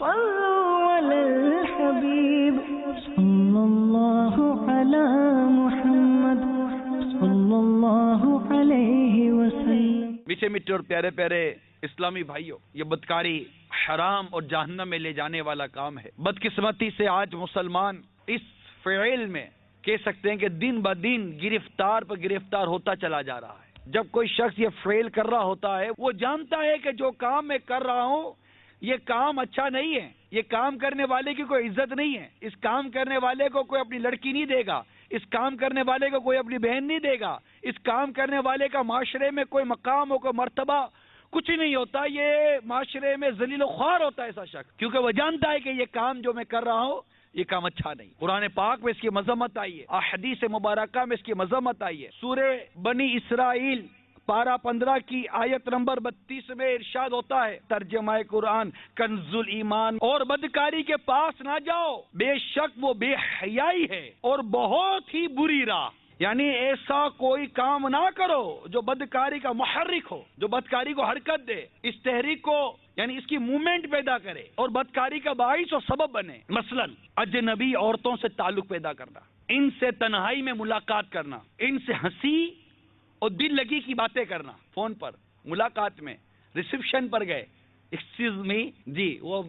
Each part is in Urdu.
صلوا علی الحبیب صلی اللہ علی محمد صلی اللہ علیہ وسلم۔ میٹھے میٹھے اور پیارے پیارے اسلامی بھائیوں، یہ بدکاری حرام اور جہنم میں لے جانے والا کام ہے۔ بدقسمتی سے آج مسلمان اس فعل میں کہہ سکتے ہیں کہ دن بدن گرفتار پر گرفتار ہوتا چلا جا رہا ہے۔ جب کوئی شخص یہ فعل کر رہا ہوتا ہے، وہ جانتا ہے کہ جو کام میں کر رہا ہوں یہ کام اچھا نہیں ہے، یہ کام کرنے والے کی کوئی عزت نہیں ہے، اس کام کرنے والے کو کوئی اپنی لڑکی نہیں دے گا، اس کام کرنے والے کو کوئی اپنی بہن نہیں دے گا، اس کام کرنے والے کا معاشرے میں کوئی مقام ہو، کوئی مرتبہ کچھ نہیں ہوتا، یہ معاشرے میں ذلیل و خوار ہوتا ہے ایسا شخص، کیونکہ وہ جانتا ہے کہ یہ کام جو میں کر رہا ہوں یہ کام اچھا نہیں۔ قرآن پاک میں اس کی مذمت آئی ہے، احادیث مبارکہ میں اس کی مذمت آئی ہے۔ سورہ بنی اسرائیل پارہ 15 کی آیت نمبر 32 میں ارشاد ہوتا ہے، ترجمہ قرآن کنز الایمان، اور بدکاری کے پاس نہ جاؤ، بے شک وہ بے حیائی ہے اور بہت ہی بری راہ۔ یعنی ایسا کوئی کام نہ کرو جو بدکاری کا محرک ہو، جو بدکاری کو حرکت دے، اس تحریک کو یعنی اس کی موومنٹ پیدا کرے اور بدکاری کا باعث اور سبب بنے۔ مثلا اجنبی عورتوں سے تعلق پیدا کرنا، ان سے تنہائی میں ملاقات کرنا، ان سے ہنسی اور دل لگی کی باتیں کرنا، فون پر ملاقات میں، ریسیپشن پر گئے، ایکسکیوز می جی، وہ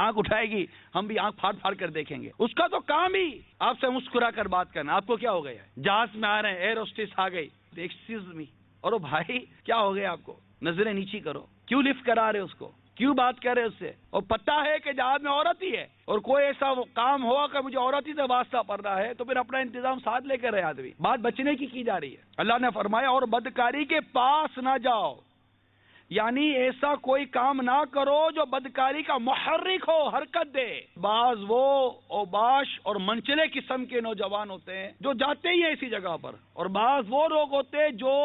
آنکھ اٹھائے گی، ہم بھی آنکھ پھاڑ پھاڑ کر دیکھیں گے، اس کا تو کام ہی آپ سے مسکرا کر بات کرنا۔ آپ کو کیا ہو گیا ہے؟ جہاز میں آ رہے ہیں، ایئر ہوسٹس آ گئی، ایکسکیوز می، اور بھائی کیا ہو گیا آپ کو؟ نظریں نیچی کرو، کیوں لفٹ کرا رہے اس کو، کیوں بات کر رہے اس سے؟ اور پتہ ہے کہ جہاز میں عورت ہی ہے، اور کوئی ایسا کام ہوا کہ مجھے عورت ہی سے واسطہ پڑ رہا ہے، تو پھر اپنا انتظام ساتھ لے کر رہے آدمی، بات بچنے کی جا رہی ہے۔ اللہ نے فرمایا اور بدکاری کے پاس نہ جاؤ، یعنی ایسا کوئی کام نہ کرو جو بدکاری کا محرک ہو، حرکت دے۔ بعض وہ اوباش اور منچلے قسم کے نوجوان ہوتے ہیں جو جاتے ہی ہیں ایسی جگہ پر، اور بعض وہ لوگ ہوتے ہیں جو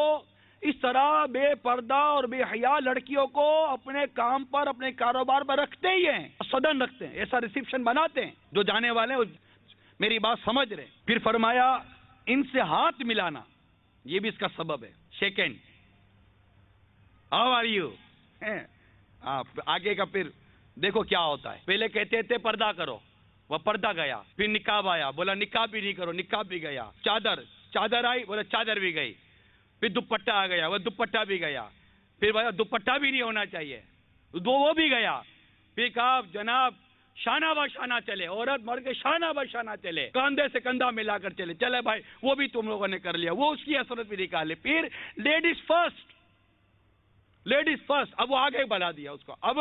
اس طرح بے پردہ اور بے حیا لڑکیوں کو اپنے کام پر، اپنے کاروبار پر رکھتے ہی ہیں، صدن رکھتے ہیں، ایسا ریسیپشن بناتے ہیں، جو جانے والے میری بات سمجھ رہے۔ پھر فرمایا ان سے ہاتھ ملانا، یہ بھی اس کا سبب ہے۔ سیکنڈ، ہاؤ آر یو، آگے کا پھر دیکھو کیا ہوتا ہے۔ پہلے کہتے تھے پردہ کرو، وہ پردہ گیا، پھر نقاب آیا، بولا نقاب بھی نہیں کرو، نقاب بھی گیا، چادر آئی، بولا چادر بھی گئی، پھر دوپٹہ آ گیا، وہ دوپٹہ بھی گیا، پھر بولا دوپٹہ بھی نہیں ہونا چاہیے، وہ بھی گیا، پھر کہا جناب شانہ بہ شانہ چلے، عورت مرد کے شانہ بہ شانہ چلے، کاندھے سے کندھا ملا کر چلے، چلے بھائی وہ بھی تم لوگوں نے کر لیا، وہ اس کی حسرت بھی نکالے۔ پھر لیڈیز فرسٹ، لیڈیز فرسٹ، اب وہ آگے بڑھا دیا اس کو۔ اب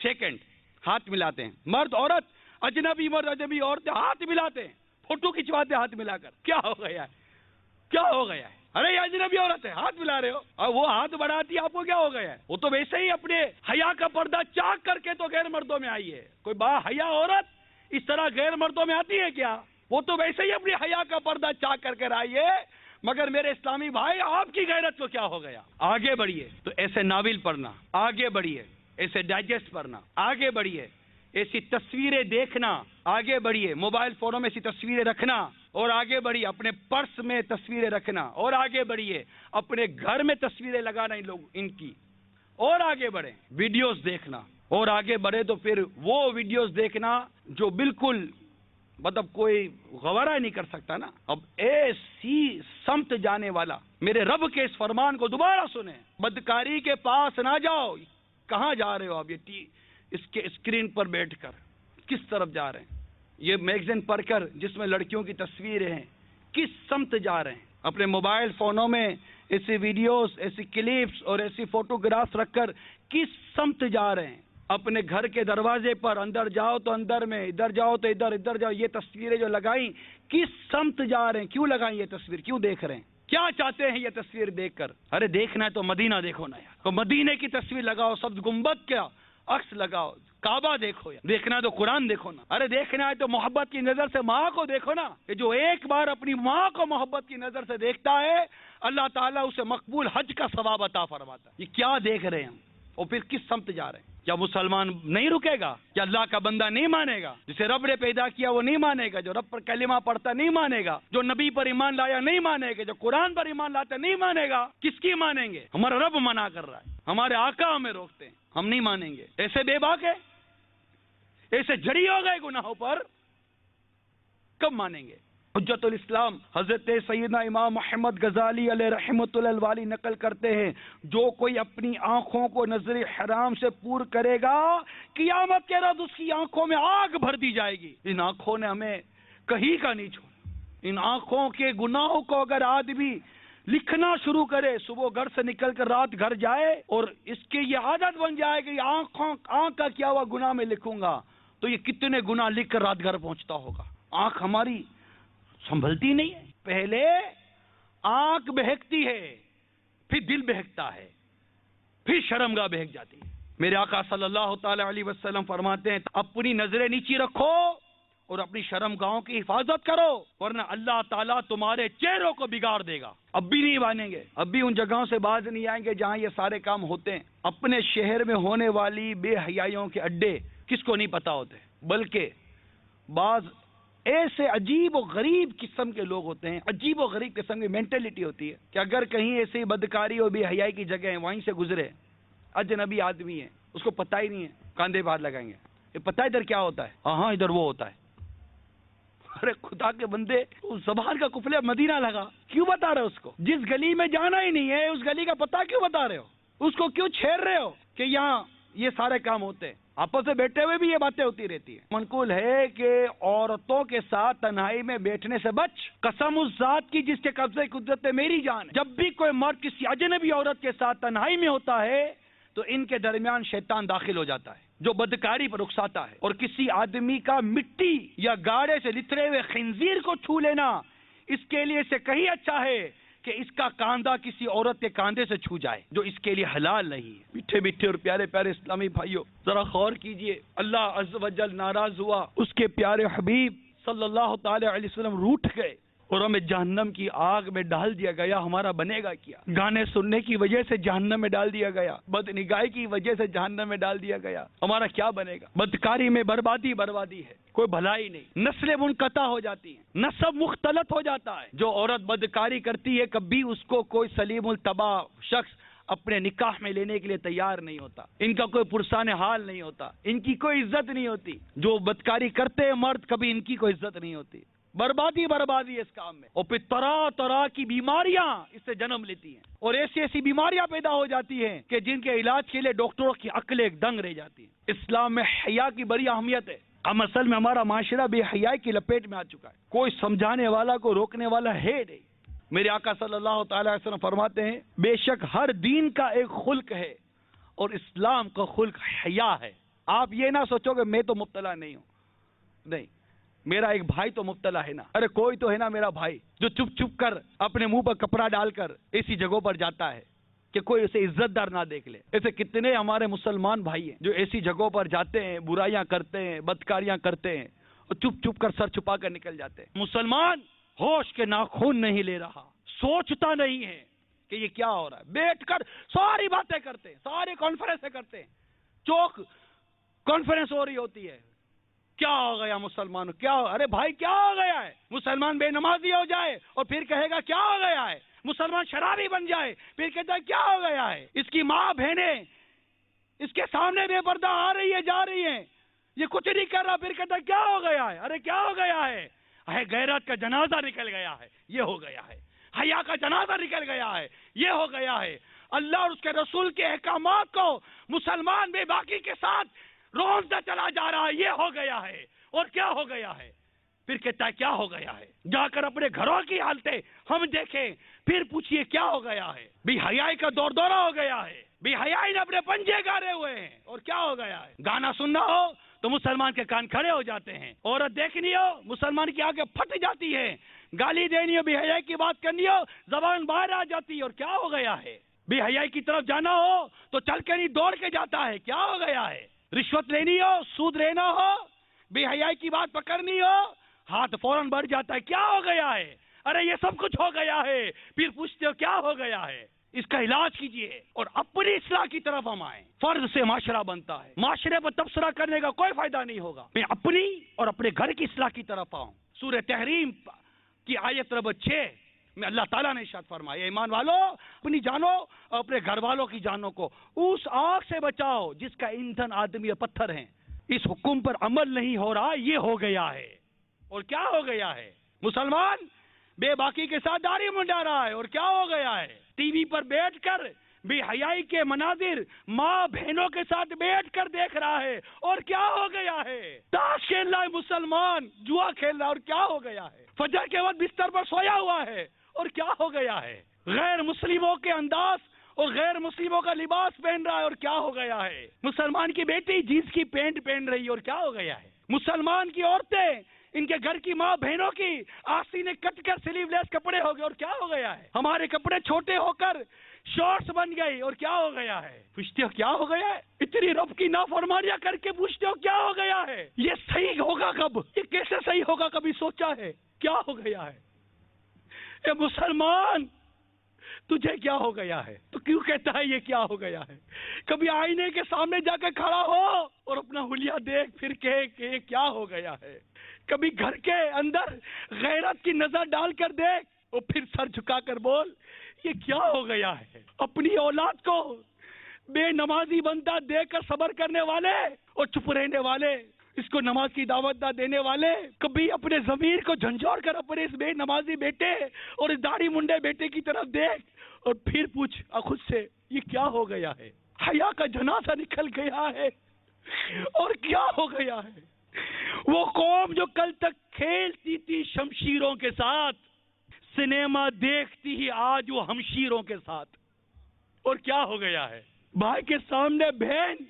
سیکنڈ، ہاتھ ملاتے ہیں، مرد عورت، اجنبی مرد اجنبی عورتیں ہاتھ ملاتے ہیں، فوٹو کھنچواتے ہاتھ ملا کر۔ کیا ہو گیا ہے؟ کیا ہو گیا ہے؟ ارے یہ اجنبی عورت ہے، ہاتھ ملا رہے ہو، اور وہ ہاتھ بڑھاتی ہے، آپ کو کیا ہو گیا ہے؟ وہ تو ویسے ہی اپنے حیا کا پردہ چاک کر کے تو غیر مردوں میں آئی ہے۔ کوئی با حیا عورت اس طرح غیر مردوں میں آتی ہے کیا؟ وہ تو ویسے ہی اپنی حیا کا پردہ چاک کر کے آئی ہے۔ مگر میرے اسلامی بھائی، آپ کی غیرت کو کیا ہو گیا؟ آگے بڑھیے تو ایسے ناول پڑھنا، آگے بڑھیے ایسے ڈائجسٹ پڑھنا، آگے بڑھیے ایسی تصویریں دیکھنا، آگے بڑھیے موبائل فونوں میں ایسی تصویریں رکھنا، اور آگے بڑھیے اپنے پرس میں تصویریں رکھنا، اور آگے بڑھیے اپنے گھر میں تصویریں لگانا ان کی، اور آگے بڑھیں ویڈیوز دیکھنا، اور آگے بڑھے تو پھر وہ ویڈیوز دیکھنا جو بالکل مطلب کوئی گوارا نہیں کر سکتا نا۔ اب ایسی سمت جانے والا میرے رب کے اس فرمان کو دوبارہ سنیں، بدکاری کے پاس نہ جاؤ۔ کہاں جا رہے ہو آپ؟ یہ اس کے اسکرین پر بیٹھ کر کس طرف جا رہے ہیں؟ یہ میگزین پڑھ کر جس میں لڑکیوں کی تصویریں ہیں، کس سمت جا رہے ہیں؟ اپنے موبائل فونوں میں ایسی ویڈیوز، ایسی کلپس اور ایسی فوٹوگرافس رکھ کر کس سمت جا رہے ہیں؟ اپنے گھر کے دروازے پر اندر جاؤ تو اندر میں، ادھر جاؤ تو ادھر، ادھر جاؤ، یہ تصویریں جو لگائیں کس سمت جا رہے ہیں؟ کیوں لگائیں یہ تصویر؟ کیوں دیکھ رہے ہیں؟ کیا چاہتے ہیں یہ تصویر دیکھ کر؟ ارے دیکھنا ہے تو مدینہ دیکھو نا یار، تو مدینے کی تصویر لگاؤ، سبز گنبد کا عکس لگاؤ، کعبہ دیکھو یار، دیکھنا ہے تو قرآن دیکھو نا، ارے دیکھنا ہے تو محبت کی نظر سے ماں کو دیکھو نا، کہ جو ایک بار اپنی ماں کو محبت کی نظر سے دیکھتا ہے اللہ تعالیٰ اسے مقبول حج کا ثواب عطا فرماتا ہے۔ یہ کیا دیکھ رہے ہیں ہم؟ اور پھر کس سمت جا رہے ہیں؟ کیا مسلمان نہیں رکے گا؟ کیا اللہ کا بندہ نہیں مانے گا؟ جسے رب نے پیدا کیا وہ نہیں مانے گا، جو رب پر کلمہ پڑھتا نہیں مانے گا، جو نبی پر ایمان لایا نہیں مانے گا، جو قرآن پر ایمان لاتا نہیں مانے گا؟ کس کی مانیں گے؟ ہمارا رب منع کر رہا ہے، ہمارے آقا ہمیں روکتے ہیں، ہم نہیں مانیں گے۔ ایسے بے باک ہے، ایسے جڑی ہو گئے گناہوں پر، کب مانیں گے؟ حجت الاسلام حضرت سیدنا امام محمد غزالی علیہ رحمۃ اللہ والی نقل کرتے ہیں، جو کوئی اپنی آنکھوں کو نظر حرام سے پور کرے گا، قیامت کے روز اس کی آنکھوں میں آگ بھر دی جائے گی۔ ان آنکھوں نے ہمیں کہیں کا نہیں چھوڑا۔ ان آنکھوں کے گناہوں کو اگر آدمی لکھنا شروع کرے، صبح گھر سے نکل کر رات گھر جائے اور اس کی یہ عادت بن جائے کہ آنکھ کا کیا ہوا گناہ میں لکھوں گا، تو یہ کتنے گناہ لکھ کر رات گھر پہنچتا ہوگا۔ آنکھ ہماری سنبھلتی نہیں ہے۔ پہلے آنکھ بہکتی ہے، پھر دل بہکتا ہے، پھر شرمگاہ بہک جاتی ہے۔ میرے آقا صلی اللہ تعالی علیہ وسلم فرماتے ہیں، اپنی نظریں نیچی رکھو اور اپنی شرمگاہوں کی حفاظت کرو، ورنہ اللہ تعالیٰ تمہارے چہروں کو بگاڑ دے گا۔ اب بھی نہیں مانیں گے، اب بھی ان جگہوں سے باز نہیں آئیں گے جہاں یہ سارے کام ہوتے ہیں۔ اپنے شہر میں ہونے والی بے حیائیوں کے اڈے کس کو نہیں پتا ہوتے، بلکہ بعض ایسے عجیب و غریب قسم کے لوگ ہوتے ہیں، عجیب و غریب قسم کی مینٹلٹی ہوتی ہے کہ اگر کہیں ایسی بدکاری اور بے حیائی کی جگہ ہے، وہیں سے گزرے، اجنبی آدمی ہے، اس کو پتہ ہی نہیں ہے، کاندھے باہر لگائیں گے، یہ پتہ ادھر کیا ہوتا ہے؟ ہاں ادھر وہ ہوتا ہے۔ ارے خدا کے بندے، اس زبان کا قفل مدینہ لگا، کیوں بتا رہے ہو اس کو؟ جس گلی میں جانا ہی نہیں ہے، اس گلی کا پتہ کیوں بتا رہے ہو؟ اس کو کیوں چھیڑ رہے ہو کہ یہاں یہ سارے کام ہوتے ہیں؟ آپس میں بیٹھے ہوئے بھی یہ باتیں ہوتی رہتی ہیں۔ منقول ہے کہ عورتوں کے ساتھ تنہائی میں بیٹھنے سے بچ، قسم اس ذات کی جس کے قبضے قدرت میں میری جان ہے، جب بھی کوئی مرد کسی اجنبی عورت کے ساتھ تنہائی میں ہوتا ہے تو ان کے درمیان شیطان داخل ہو جاتا ہے جو بدکاری پر اکساتا ہے، اور کسی آدمی کا مٹی یا گاڑے سے لترے ہوئے خنزیر کو چھو لینا اس کے لیے سے کہیں اچھا ہے کہ اس کا کاندھا کسی عورت کے کاندھے سے چھو جائے جو اس کے لیے حلال نہیں ہے۔ میٹھے میٹھے اور پیارے پیارے اسلامی بھائیوں، ذرا غور کیجئے، اللہ عز و جل ناراض ہوا، اس کے پیارے حبیب صلی اللہ تعالی علیہ وسلم روٹھ گئے اور ہمیں جہنم کی آگ میں ڈال دیا گیا۔ ہمارا بنے گا کیا؟ گانے سننے کی وجہ سے جہنم میں ڈال دیا گیا، بد نگاہی کی وجہ سے جہنم میں ڈال دیا گیا، ہمارا کیا بنے گا؟ بدکاری میں بربادی ہے، کوئی بھلائی نہیں، نسلیں منقطع ہو جاتی ہیں، نسب مختلط ہو جاتا ہے۔ جو عورت بدکاری کرتی ہے کبھی اس کو کوئی سلیم الطبع شخص اپنے نکاح میں لینے کے لیے تیار نہیں ہوتا، ان کا کوئی پرسان حال نہیں ہوتا، ان کی کوئی عزت نہیں ہوتی۔ جو بدکاری کرتے ہیں مرد، کبھی ان کی کوئی عزت نہیں ہوتی۔ بربادی ہے اس کام میں، اور پھر طرح طرح کی بیماریاں اس سے جنم لیتی ہیں، اور ایسی بیماریاں پیدا ہو جاتی ہیں کہ جن کے علاج کے لیے ڈاکٹروں کی عقلیں دنگ رہ جاتی ہیں۔ اسلام میں حیا کی بڑی اہمیت ہے۔ ہم اصل میں ہمارا معاشرہ بے حیائی کی لپیٹ میں آ چکا ہے، کوئی سمجھانے والا، کوئی روکنے والا ہے نہیں۔ میرے آقا صلی اللہ تعالی علیہ وسلم فرماتے ہیں، بے شک ہر دین کا ایک خلق ہے اور اسلام کا خلق حیا ہے۔ آپ یہ نہ سوچو کہ میں تو مبتلا نہیں ہوں، نہیں، میرا ایک بھائی تو مبتلا ہے نا، ارے کوئی تو ہے نا میرا بھائی جو چپ چپ کر اپنے منہ پر کپڑا ڈال کر ایسی جگہوں پر جاتا ہے کہ کوئی اسے عزت دار نہ دیکھ لے۔ ایسے کتنے ہمارے مسلمان بھائی ہیں جو ایسی جگہوں پر جاتے ہیں، برائیاں کرتے ہیں، بدکاریاں کرتے ہیں اور چپ چپ کر سر چھپا کر نکل جاتے ہیں۔ مسلمان ہوش کے ناخن نہیں لے رہا، سوچتا نہیں ہے کہ یہ کیا ہو رہا ہے، بیٹھ کر ساری باتیں کرتے ہیں، ساری کانفرنسیں کرتے ہیں، چوک کانفرنس ہو رہی ہوتی ہے، کیا ہو گیا مسلمانوں، کیا ہو؟ ارے بھائی کیا ہو گیا ہے؟ مسلمان بے نمازی ہو جائے اور پھر کہے گا کیا ہو گیا ہے، مسلمان شرابی بن جائے پھر کہتا ہے کیا ہو گیا ہے، اس کی ماں بہنیں اس کے سامنے بے پردہ آ رہی ہے، جا رہی ہیں، یہ کچھ نہیں کر رہا، پھر کہتا ہے کیا ہو گیا ہے، ارے کیا ہو گیا ہے، غیرت کا جنازہ نکل گیا ہے، یہ ہو گیا ہے، حیا کا جنازہ نکل گیا ہے، یہ ہو گیا ہے۔ اللہ اور اس کے رسول کے احکامات کو مسلمان بے باکی کے ساتھ روزہ چلا جا رہا ہے، یہ ہو گیا ہے۔ اور کیا ہو گیا ہے؟ پھر کہتا ہے کیا ہو گیا ہے؟ جا کر اپنے گھروں کی حالتیں ہم دیکھیں، پھر پوچھئے کیا ہو گیا ہے؟ بے حیائی کا دور دورہ ہو گیا ہے، بے حیائی نے اپنے پنجے گاڑے ہوئے ہیں، اور کیا ہو گیا ہے؟ گانا سننا ہو تو مسلمان کے کان کھڑے ہو جاتے ہیں، عورت دیکھنی ہو مسلمان کی آنکھیں پھٹ جاتی ہے، گالی دینی ہو، بے حیائی کی بات کرنی ہو زبان باہر آ جاتی ہے، اور کیا ہو گیا ہے؟ بے حیائی کی طرف جانا ہو تو چل کے نہیں دوڑ کے جاتا ہے، کیا ہو گیا ہے؟ رشوت لینی ہو، سود لینا ہو، بے حیائی کی بات پکڑنی ہو، ہاتھ فوراً بڑھ جاتا ہے، کیا ہو گیا ہے؟ ارے یہ سب کچھ ہو گیا ہے، پھر پوچھتے ہو کیا ہو گیا ہے؟ اس کا علاج کیجئے اور اپنی اصلاح کی طرف ہم آئیں۔ فرض سے معاشرہ بنتا ہے، معاشرے پر تبصرہ کرنے کا کوئی فائدہ نہیں ہوگا، میں اپنی اور اپنے گھر کی اصلاح کی طرف آؤں۔ سورہ تحریم کی آیت نمبر 6 میں اللہ تعالیٰ نے ارشاد فرمایا، ایمان والو اپنی جانوں اور اپنے گھر والوں کی جانوں کو اس آگ سے بچاؤ جس کا ایندھن آدمی اور پتھر ہیں۔ اس حکم پر عمل نہیں ہو رہا، یہ ہو گیا ہے۔ اور کیا ہو گیا ہے؟ مسلمان بے باکی کے ساتھ داڑھی منڈا رہا ہے، اور کیا ہو گیا ہے؟ ٹی وی پر بیٹھ کر بے حیائی کے مناظر ماں بہنوں کے ساتھ بیٹھ کر دیکھ رہا ہے، اور کیا ہو گیا ہے؟ تاش کھیل رہا ہے مسلمان، جوا کھیل رہا ہے، اور کیا ہو گیا ہے؟ فجر کے وقت بستر پر سویا ہوا ہے، اور کیا ہو گیا ہے؟ غیر مسلموں کے انداز اور غیر مسلموں کا لباس پہن رہا ہے، اور کیا ہو گیا ہے؟ مسلمان کی بیٹی جینس کی پینٹ پہن رہی ہے، اور کیا ہو گیا ہے؟ مسلمان کی عورتیں، ان کے گھر کی ماں بہنوں کی آستینیں کٹ کر سلیو لیس کپڑے ہو گئے، اور کیا ہو گیا ہے؟ ہمارے کپڑے چھوٹے ہو کر شارٹس بن گئی، اور کیا ہو گیا ہے؟ پوچھتے ہو کیا ہو گیا ہے؟ اتنی رب کی نافرمانیاں کر کے پوچھتے ہو کیا ہو گیا ہے؟ یہ صحیح ہوگا کب؟ یہ کیسے صحیح ہوگا؟ کبھی سوچا ہے؟ کیا ہو گیا ہے؟ اے مسلمان، تجھے کیا ہو گیا ہے؟ تو کیوں کہتا ہے یہ کیا ہو گیا ہے؟ کبھی آئینے کے سامنے جا کے کھڑا ہو اور اپنا حلیہ دیکھ پھر کہ یہ کیا ہو گیا ہے؟ کبھی گھر کے اندر غیرت کی نظر ڈال کر دیکھ اور پھر سر جھکا کر بول یہ کیا ہو گیا ہے؟ اپنی اولاد کو بے نمازی بندہ دیکھ کر صبر کرنے والے اور چپ رہنے والے، اس کو نماز کی دعوت نہ دینے والے، کبھی اپنے ضمیر کو جھنجھوڑ کر اپنے اس بے نمازی بیٹے اور اس داڑھی منڈے بیٹے کی طرف دیکھ اور پھر پوچھ خود سے یہ کیا ہو گیا ہے؟ حیا کا جنازہ نکل گیا ہے، اور کیا ہو گیا ہے؟ وہ قوم جو کل تک کھیلتی تھی شمشیروں کے ساتھ، سنیما دیکھتی ہی آج وہ ہمشیروں کے ساتھ، اور کیا ہو گیا ہے؟ بھائی کے سامنے بہن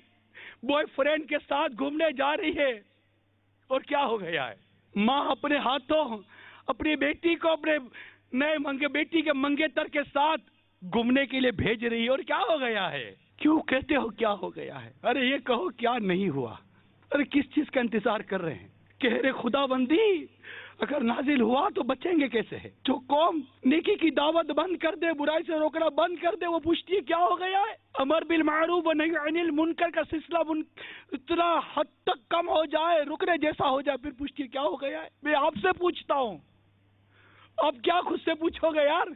بوائے فرینڈ کے ساتھ گھومنے جا رہی ہے، اور کیا ہو گیا ہے؟ ماں اپنے ہاتھوں اپنی بیٹی کو اپنے نئے بیٹی کے منگیتر کے ساتھ گھومنے کے لیے بھیج رہی ہے، اور کیا ہو گیا ہے؟ کیوں کہتے ہو کیا ہو گیا ہے؟ ارے یہ کہو کیا نہیں ہوا؟ ارے کس چیز کا انتظار کر رہے ہیں؟ کہہ رہے خدا بندی اگر نازل ہوا تو بچیں گے کیسے؟ جو قوم نیکی کی دعوت بند کر دے، برائی سے روکنا بند کر دے، وہ پوچھتی ہے کیا ہو گیا ہے؟ امر بالمعروف و نہی عن المنکر کا سلسلہ اتنا حد تک کم ہو جائے، رکنے جیسا ہو جائے، پھر پوچھتی ہے کیا ہو گیا ہے؟ میں آپ سے پوچھتا ہوں، آپ کیا خود سے پوچھو گے یار؟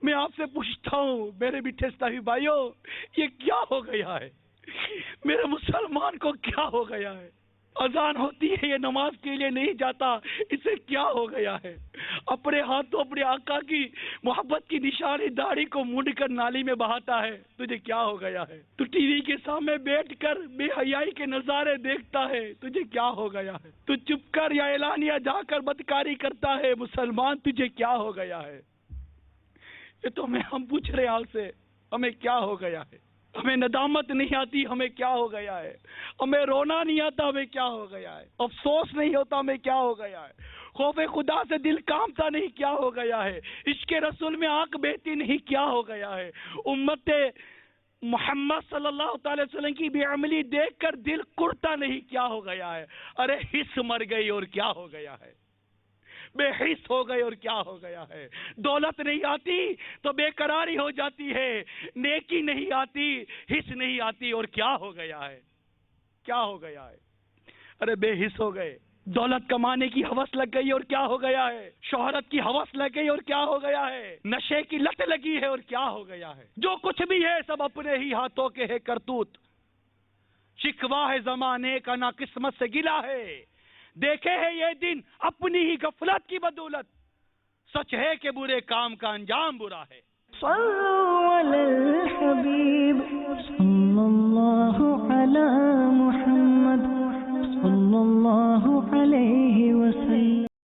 میں آپ سے پوچھتا ہوں میرے میٹھے اسلامی بھائیوں، یہ کیا ہو گیا ہے؟ میرے مسلمان کو کیا ہو گیا ہے؟ اذان ہوتی ہے یہ نماز کے لیے نہیں جاتا، اسے کیا ہو گیا ہے؟ اپنے ہاتھوں اپنے آقا کی محبت کی نشانی داڑھی کو مونڈ کر نالی میں بہاتا ہے، تجھے کیا ہو گیا ہے؟ تو ٹی وی کے سامنے بیٹھ کر بے حیائی کے نظارے دیکھتا ہے، تجھے کیا ہو گیا ہے؟ تو چپ کر یا اعلانیہ جا کر بدکاری کرتا ہے، مسلمان تجھے کیا ہو گیا ہے؟ یہ تو ہم پوچھ رہے ہیں آپ سے، ہمیں کیا ہو گیا ہے؟ ہمیں ندامت نہیں آتی، ہمیں کیا ہو گیا ہے؟ ہمیں رونا نہیں آتا، ہمیں کیا ہو گیا ہے؟ افسوس نہیں ہوتا، ہمیں کیا ہو گیا ہے؟ خوف خدا سے دل کامتا نہیں، کیا ہو گیا ہے؟ عشق رسول میں آنکھ بہتی نہیں، کیا ہو گیا ہے؟ امت محمد صلی اللہ تعالی وسلم کی بے عملی دیکھ کر دل کڑتا نہیں، کیا ہو گیا ہے؟ ارے حس مر گئی، اور کیا ہو گیا ہے؟ بے حس ہو گئے، اور کیا ہو گیا ہے؟ دولت نہیں آتی تو بے قراری ہو جاتی ہے، نیکی نہیں آتی، حس نہیں آتی، اور کیا ہو گیا ہے؟ کیا ہو گیا ہے؟ ارے بے حس ہو گئے، دولت کمانے کی ہوس لگ گئی، اور کیا ہو گیا ہے؟ شہرت کی ہوس لگ گئی، اور کیا ہو گیا ہے؟ نشے کی لت لگی ہے، اور کیا ہو گیا ہے؟ جو کچھ بھی ہے سب اپنے ہی ہاتھوں کے ہے کرتوت، شکوا ہے زمانے کا نا قسمت سے گلا ہے، دیکھے ہے یہ دن اپنی ہی غفلت کی بدولت، سچ ہے کہ برے کام کا انجام برا ہے۔ صلوا علی الحبیب صلی اللہ علی محمد صلی اللہ